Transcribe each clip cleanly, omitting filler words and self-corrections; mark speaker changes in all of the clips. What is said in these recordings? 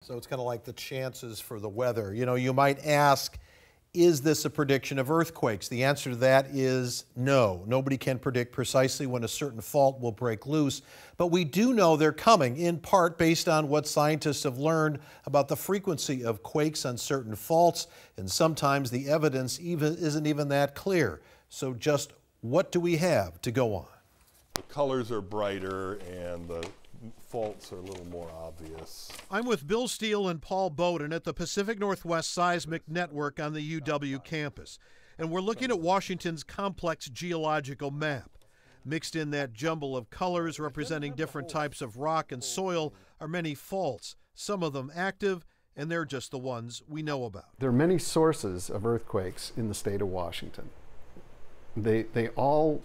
Speaker 1: So it's kind of like the chances for the weather. You know, you might ask, is this a prediction of earthquakes? The answer to that is no. Nobody can predict precisely when a certain fault will break loose, but we do know they're coming, in part based on what scientists have learned about the frequency of quakes on certain faults, and sometimes the evidence isn't even that clear. So just what do we have to go on?
Speaker 2: The colors are brighter and the faults are a little more obvious.
Speaker 1: I'm with Bill Steele and Paul Bowden at the Pacific Northwest Seismic Network on the UW campus. And we're looking at Washington's complex geological map. Mixed in that jumble of colors representing different types of rock and soil are many faults, some of them active, and they're just the ones we know about.
Speaker 3: There are many sources of earthquakes in the state of Washington. They all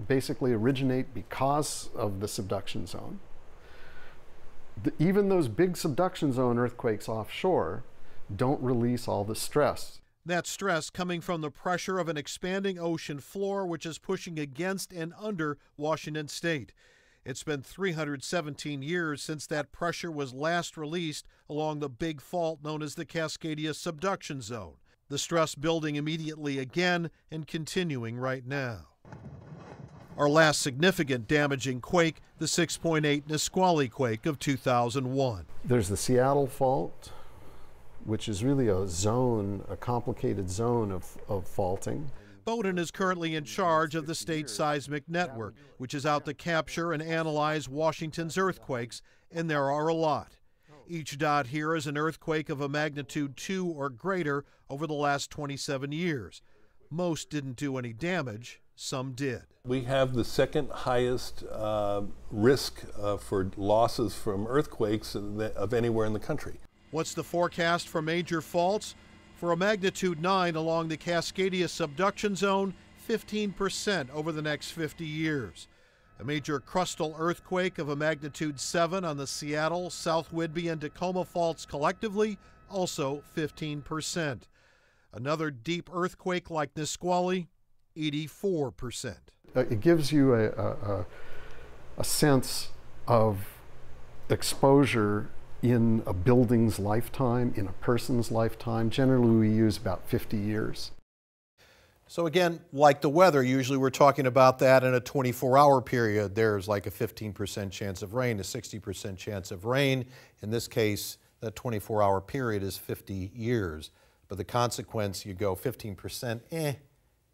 Speaker 3: basically originate because of the subduction zone. Even those big subduction zone earthquakes offshore don't release all the stress.
Speaker 1: That stress coming from the pressure of an expanding ocean floor which is pushing against and under Washington state. It's been 317 years since that pressure was last released along the big fault known as the Cascadia subduction zone. The stress building immediately again and continuing right now. Our last significant damaging quake, the 6.8 Nisqually quake of 2001.
Speaker 3: There's the Seattle fault, which is really a zone, a complicated zone of faulting.
Speaker 1: Bowden is currently in charge of the state seismic network, which is out to capture and analyze Washington's earthquakes, and there are a lot. Each dot here is an earthquake of a magnitude 2 or greater over the last 27 years. Most didn't do any damage, some did.
Speaker 2: We have the second highest risk for losses from earthquakes of anywhere in the country.
Speaker 1: What's the forecast for major faults? For a magnitude 9 along the Cascadia subduction zone, 15% over the next 50 years. A major crustal earthquake of a magnitude 7 on the Seattle, South Whidbey, and Tacoma faults collectively, also 15%. Another deep earthquake like Nisqually, 84%.
Speaker 3: It gives you a sense of exposure in a building's lifetime, in a person's lifetime. Generally, we use about 50 years.
Speaker 1: So again, like the weather, usually we're talking about that in a 24-hour period. There's like a 15% chance of rain, a 60% chance of rain. In this case, that 24-hour period is 50 years. But the consequence, you go 15%,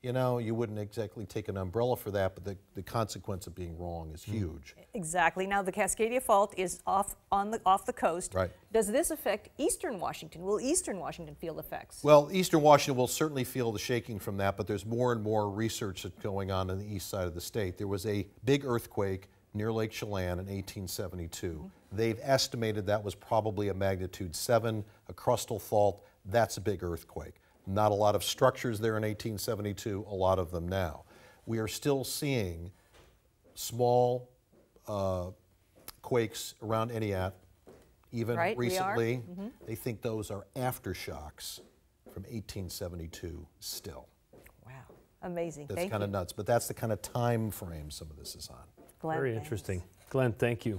Speaker 1: you know, you wouldn't exactly take an umbrella for that, but the consequence of being wrong is huge.
Speaker 4: Exactly. Now the Cascadia Fault is off the coast.
Speaker 1: Right.
Speaker 4: Does this affect eastern Washington? Will eastern Washington feel effects?
Speaker 1: Well, eastern Washington will certainly feel the shaking from that, but there's more and more research that's going on the east side of the state. There was a big earthquake near Lake Chelan in 1872. They've estimated that was probably a magnitude 7, a crustal fault. That's a big earthquake. Not a lot of structures there in 1872, a lot of them now. We are still seeing small quakes around Entiat, even recently. They think those are aftershocks from 1872 still.
Speaker 4: Wow, amazing.
Speaker 1: That's kind of nuts, but that's the kind of time frame some of this is on.
Speaker 4: Glenn,
Speaker 5: very interesting. Glenn, thank you.